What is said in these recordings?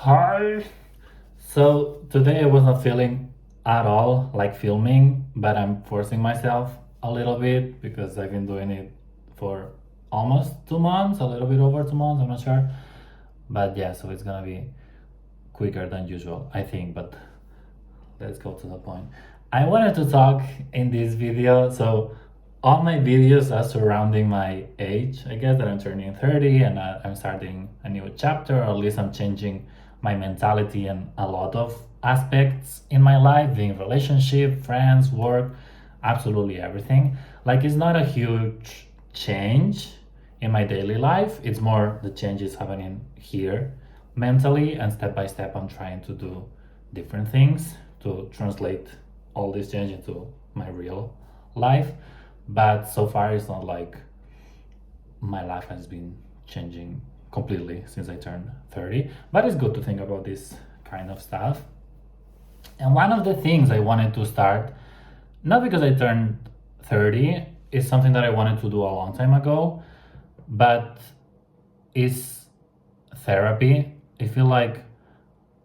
Hi. So today I was not feeling at all like filming, but I'm forcing myself a little bit because I've been doing it for almost 2 months, a little bit over 2 months, I'm not sure. But yeah, so it's gonna be quicker than usual, I think, but let's go to the point. I wanted to talk in this video. So all my videos are surrounding my age. I guess that I'm turning 30 and I'm starting a new chapter, or at least I'm changing my mentality and a lot of aspects in my life, being relationship, friends, work, absolutely everything. Like it's not a huge change in my daily life. It's more the changes happening here mentally, and step by step I'm trying to do different things to translate all this change into my real life. But so far it's not like my life has been changing completely since I turned 30, but it's good to think about this kind of stuff. And one of the things I wanted to start, not because I turned 30, is something that I wanted to do a long time ago, but is therapy. I feel like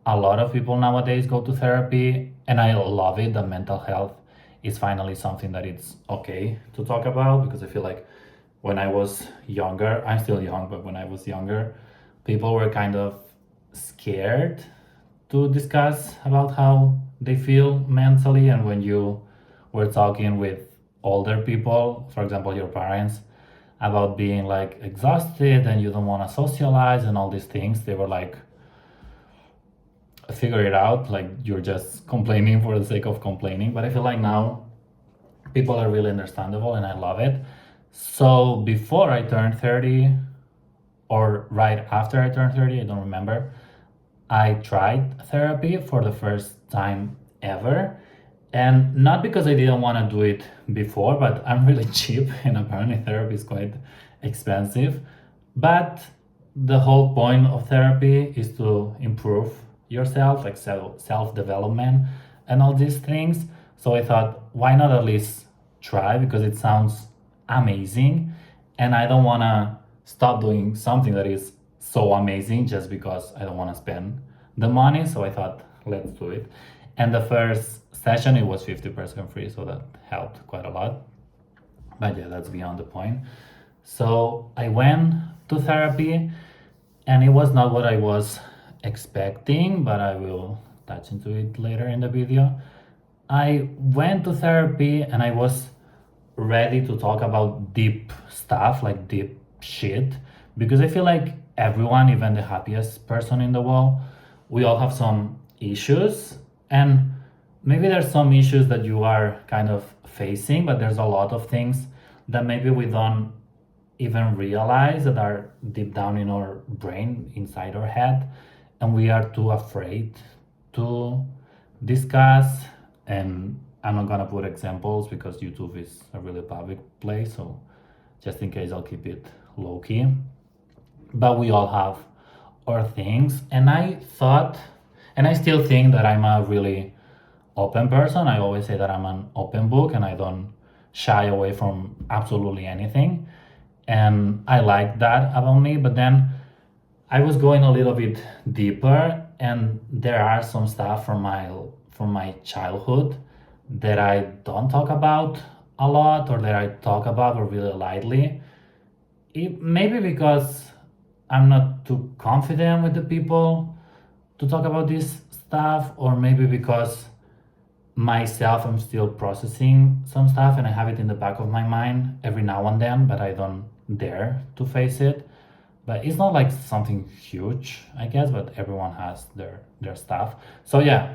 a lot of people nowadays go to therapy, and I love it that mental health is finally something that it's okay to talk about, because I feel like when I was younger, I'm still young, but when I was younger, people were kind of scared to discuss about how they feel mentally. And when you were talking with older people, for example your parents, about being like exhausted and you don't want to socialize and all these things, they were like, figure it out, like you're just complaining for the sake of complaining. But I feel like now people are really understandable and I love it. So before I turned 30, or right after I turned 30, I don't remember, I tried therapy for the first time ever. And not because I didn't want to do it before, but I'm really cheap and apparently therapy is quite expensive. But the whole point of therapy is to improve yourself, like self development and all these things. So I thought, why not at least try, because it sounds amazing. And I don't want to stop doing something that is so amazing just because I don't want to spend the money. So I thought, let's do it. And the first session, it was 50% free, so that helped quite a lot. But yeah, that's beyond the point. So I went to therapy, and it was not what I was expecting, but I will touch into it later in the video. I went to therapy and I was ready to talk about deep stuff, like deep shit, because I feel like everyone, even the happiest person in the world, we all have some issues. And maybe there's some issues that you are kind of facing, but there's a lot of things that maybe we don't even realize that are deep down in our brain, inside our head, and we are too afraid to discuss. And I'm not gonna put examples because YouTube is a really public place, so just in case I'll keep it low key. But we all have our things, and I thought, and I still think that I'm a really open person. I always say that I'm an open book and I don't shy away from absolutely anything. And I like that about me. But then I was going a little bit deeper, and there are some stuff from my childhood that I don't talk about a lot, or that I talk about or really lightly. Maybe because I'm not too confident with the people to talk about this stuff, or maybe because myself I'm still processing some stuff and I have it in the back of my mind every now and then, but I don't dare to face it. But it's not like something huge, I guess, but everyone has their stuff. So yeah,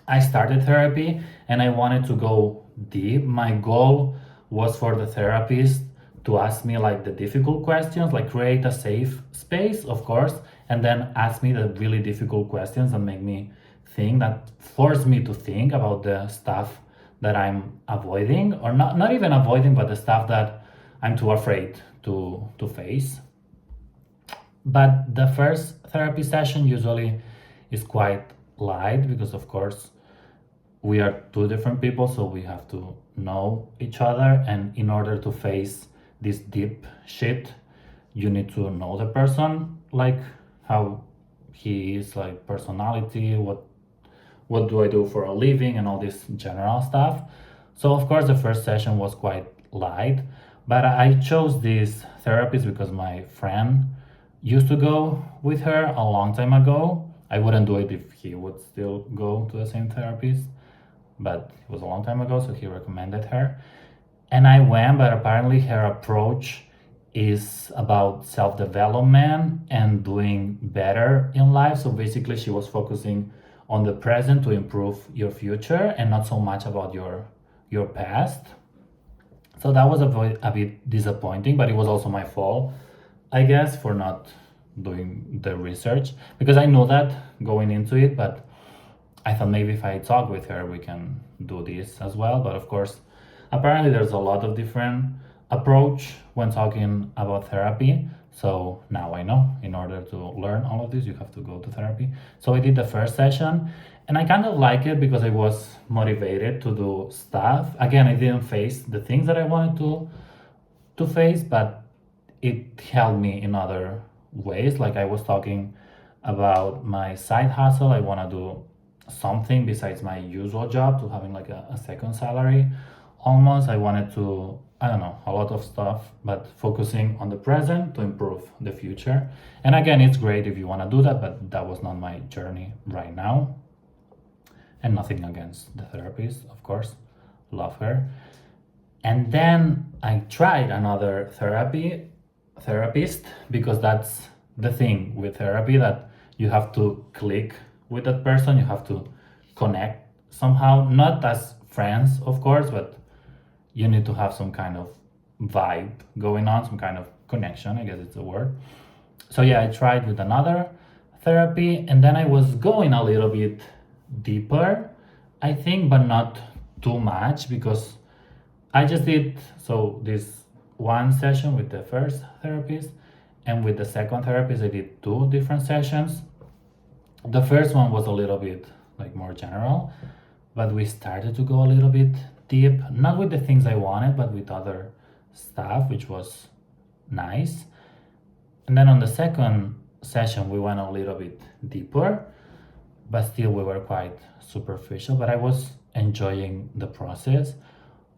I started therapy and I wanted to go deep. My goal was for the therapist to ask me like the difficult questions, like create a safe space, of course, and then ask me the really difficult questions that make me think, that force me to think about the stuff that I'm avoiding, or not even avoiding, but the stuff that I'm too afraid to face. But the first therapy session usually is quite light because, of course, we are two different people, so we have to know each other. And in order to face this deep shit, you need to know the person, like how he is, like personality, what do I do for a living, and all this general stuff. So of course the first session was quite light, but I chose this therapist because my friend used to go with her a long time ago. I wouldn't do it if he would still go to the same therapist, but it was a long time ago, so he recommended her. And I went, but apparently her approach is about self development and doing better in life. So basically, she was focusing on the present to improve your future and not so much about your past. So that was a bit disappointing, but it was also my fault, I guess, for not doing the research because I know that going into it, but I thought maybe if I talk with her, we can do this as well. But of course, apparently there's a lot of different approach when talking about therapy. So now I know in order to learn all of this, you have to go to therapy. So I did the first session and I kind of like it because I was motivated to do stuff. Again, I didn't face the things that I wanted to face, but it helped me in other ways. Like I was talking about my side hustle. I want to do something besides my usual job to having like a second salary almost. I wanted to, I don't know, a lot of stuff, but focusing on the present to improve the future. And again, it's great if you want to do that, but that was not my journey right now. And nothing against the therapist, of course, love her. And then I tried another therapist because that's the thing with therapy, that you have to click with that person, you have to connect somehow, not as friends of course, but you need to have some kind of vibe going on, some kind of connection, I guess it's a word. So yeah, I tried with another therapy and then I was going a little bit deeper, I think, but not too much because I just did so this one session with the first therapist, and with the second therapist I did two different sessions. The first one was a little bit like more general, but we started to go a little bit deep, not with the things I wanted, but with other stuff, which was nice. And then on the second session, we went a little bit deeper, but still we were quite superficial. But I was enjoying the process.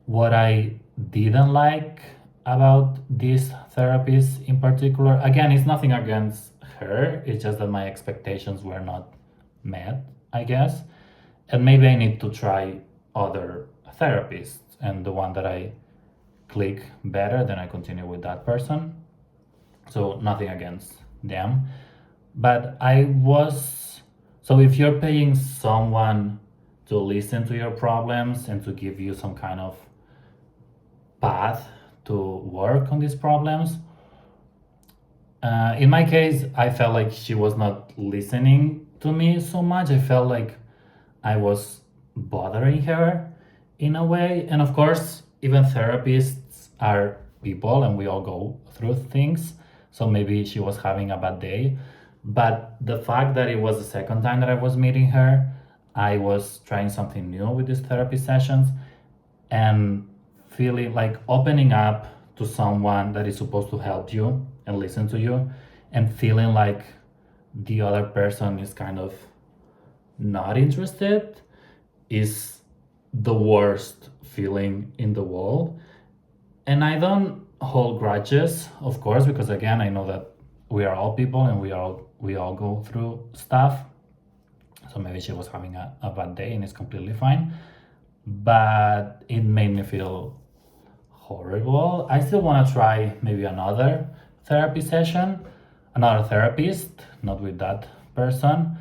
What I didn't like about this therapist in particular, again, it's nothing against her, it's just that my expectations were not met, I guess. And maybe I need to try other therapists, and the one that I click better, then I continue with that person. So nothing against them. But I was, so if you're paying someone to listen to your problems and to give you some kind of path to work on these problems, in my case, I felt like she was not listening to me so much. I felt like I was bothering her in a way. And of course, even therapists are people and we all go through things. So maybe she was having a bad day. But the fact that it was the second time that I was meeting her, I was trying something new with these therapy sessions and feeling like opening up to someone that is supposed to help you and listen to you, and feeling like the other person is kind of not interested is the worst feeling in the world. And I don't hold grudges, of course, because again, I know that we are all people and we all go through stuff. So maybe she was having a bad day and it's completely fine. But it made me feel horrible. I still want to try maybe another therapy session, another therapist, not with that person.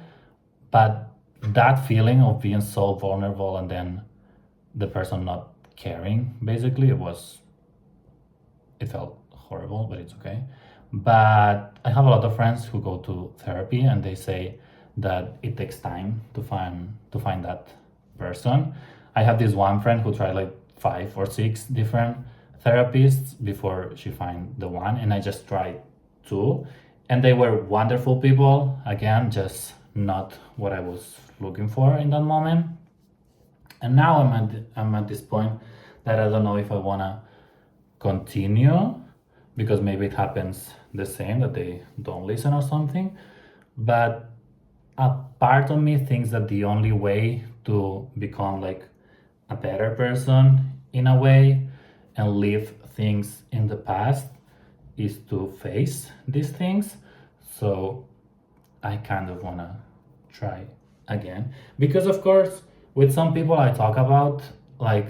But that feeling of being so vulnerable and then the person not caring, basically, it felt horrible, but it's okay. But I have a lot of friends who go to therapy and they say that it takes time to find that person. I have this one friend who tried like 5 or 6 different therapists before she find the one, and I just tried 2, and they were wonderful people. Again, just not what I was looking for in that moment. And now I'm at this point that I don't know if I wanna continue, because maybe it happens the same, that they don't listen or something. But a part of me thinks that the only way to become like a better person in a way and leave things in the past is to face these things. So I kind of want to try again because of course with some people I talk about like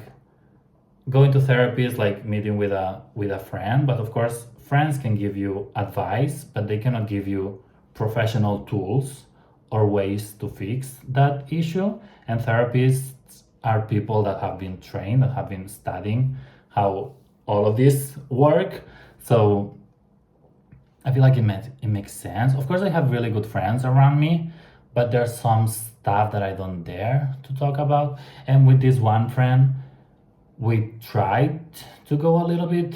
going to therapy is like meeting with a friend, but of course friends can give you advice but they cannot give you professional tools or ways to fix that issue. And therapists are people that have been trained, that have been studying how all of this work. So I feel like it makes sense. Of course, I have really good friends around me, but there's some stuff that I don't dare to talk about. And with this one friend, we tried to go a little bit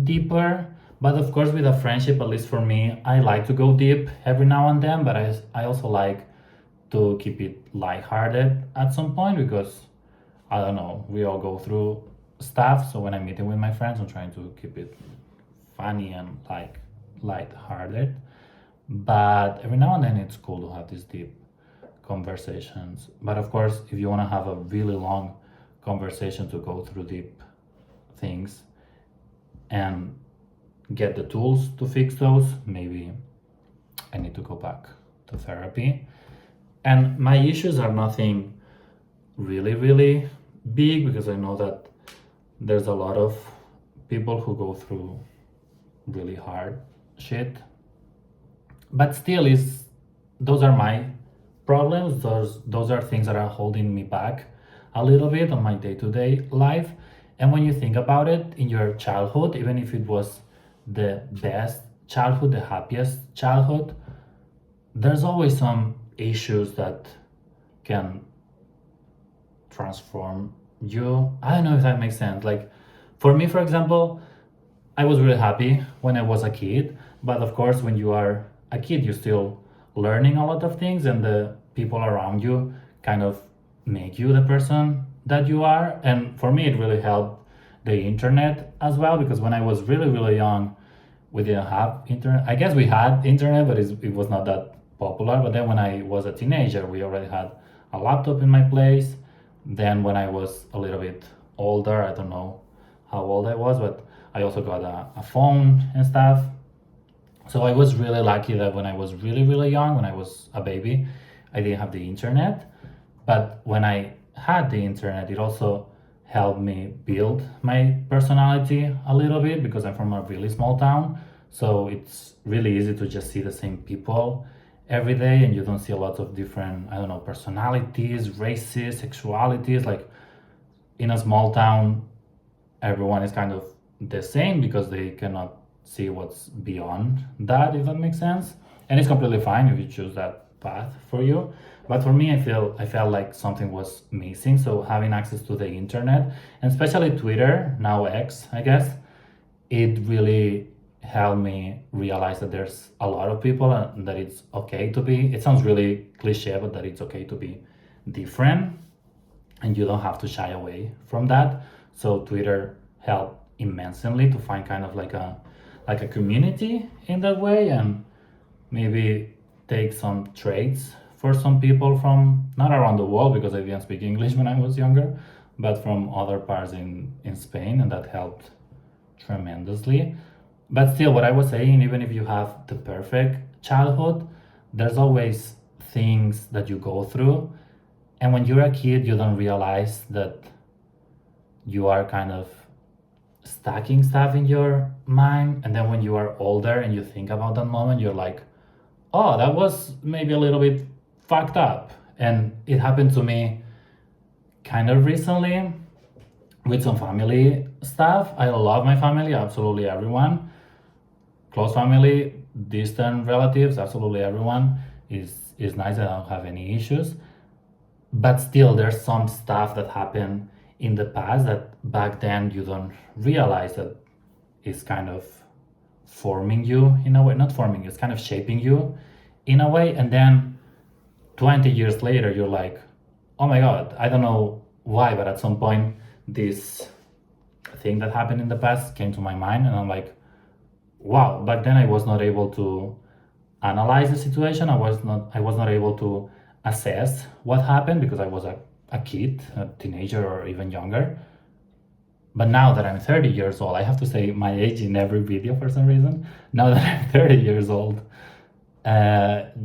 deeper. But of course, with a friendship, at least for me, I like to go deep every now and then, but I also like to keep it lighthearted at some point because I don't know, we all go through stuff. So when I'm meeting with my friends, I'm trying to keep it funny and like lighthearted. But every now and then it's cool to have these deep conversations. But of course, if you want to have a really long conversation to go through deep things and get the tools to fix those, maybe I need to go back to therapy. And my issues are nothing really, really big because I know that there's a lot of people who go through really hard shit. But still is those are my problems. Those are things that are holding me back a little bit on my day-to-day life. And when you think about it in your childhood, even if it was the best childhood, the happiest childhood, there's always some issues that can transform you. I don't know if that makes sense. Like for me, for example, I was really happy when I was a kid, but of course, when you are a kid, you're still learning a lot of things, and the people around you kind of make you the person that you are. And for me, it really helped the internet as well because when I was really, really young, we didn't have internet. I guess we had internet, but it was not that popular. But then when I was a teenager, we already had a laptop in my place. Then when I was a little bit older, I don't know how old I was, but I also got a phone and stuff. So I was really lucky that when I was really, really young, when I was a baby, I didn't have the internet. But when I had the internet, it also helped me build my personality a little bit because I'm from a really small town. So it's really easy to just see the same people every day and you don't see a lot of different, I don't know, personalities, races, sexualities. Like in a small town, everyone is kind of the same because they cannot see what's beyond that, if that makes sense. And it's completely fine if you choose that path for you. But for me, I felt like something was missing. So having access to the internet, and especially Twitter, now X, I guess, it really helped me realize that there's a lot of people and that it's okay to be. It sounds really cliche, but that it's okay to be different, and you don't have to shy away from that. So Twitter helped immensely to find kind of like a community in that way, and maybe take some traits for some people from not around the world because I didn't speak English when I was younger, but from other parts in Spain, and that helped tremendously. But still, what I was saying, even if you have the perfect childhood, there's always things that you go through. And when you're a kid, you don't realize that you are kind of stacking stuff in your mind. And then when you are older and you think about that moment, you're like, oh, that was maybe a little bit fucked up. And it happened to me kind of recently with some family stuff. I love my family, absolutely everyone. Close family, distant relatives, absolutely everyone is nice. I don't have any issues. But still there's some stuff that happened in the past that back then you don't realize that is kind of forming you in a way, not forming you, it's kind of shaping you in a way. And then 20 years later you're like, oh my god, I don't know why, but at some point this thing that happened in the past came to my mind, and I'm like, wow, back then I was not able to analyze the situation. I was not able to assess what happened because I was a kid, a teenager, or even younger. But now that I'm 30 years old, I have to say my age in every video for some reason. Now that I'm 30 years old,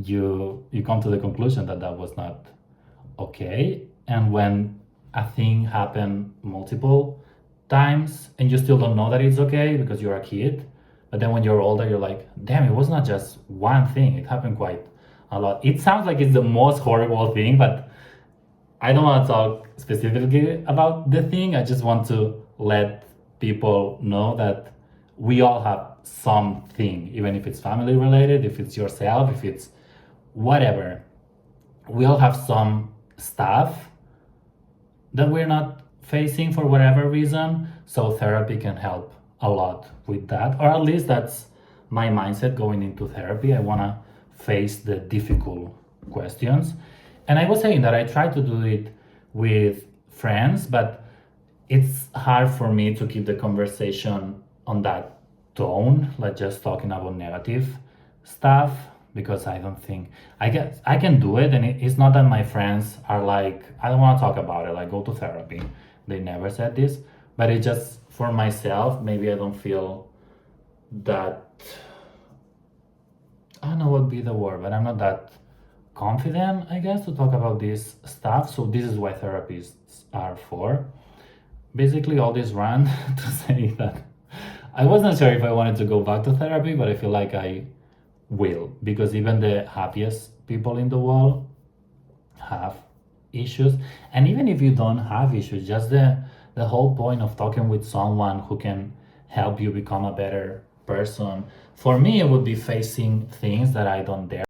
you come to the conclusion that that was not okay. And when a thing happened multiple times and you still don't know that it's okay because you're a kid, but then when you're older, you're like, damn, it was not just one thing. It happened quite a lot. It sounds like it's the most horrible thing, but I don't want to talk specifically about the thing. I just want to let people know that we all have something, even if it's family related, if it's yourself, if it's whatever. We all have some stuff that we're not facing for whatever reason. So therapy can help a lot with that, or at least that's my mindset going into therapy. I want to face the difficult questions. And I was saying that I try to do it with friends, but it's hard for me to keep the conversation on that tone, like just talking about negative stuff, because I don't think I guess I can do it. And it's not that my friends are like, I don't want to talk about it, like go to therapy. They never said this, but it just for myself, maybe I don't feel that, I don't know what would be the word, but I'm not that confident, I guess, to talk about this stuff. So this is what therapists are for. Basically, all this rant to say that I wasn't sure if I wanted to go back to therapy, but I feel like I will, because even the happiest people in the world have issues. And even if you don't have issues, just the whole point of talking with someone who can help you become a better person. For me, it would be facing things that I don't dare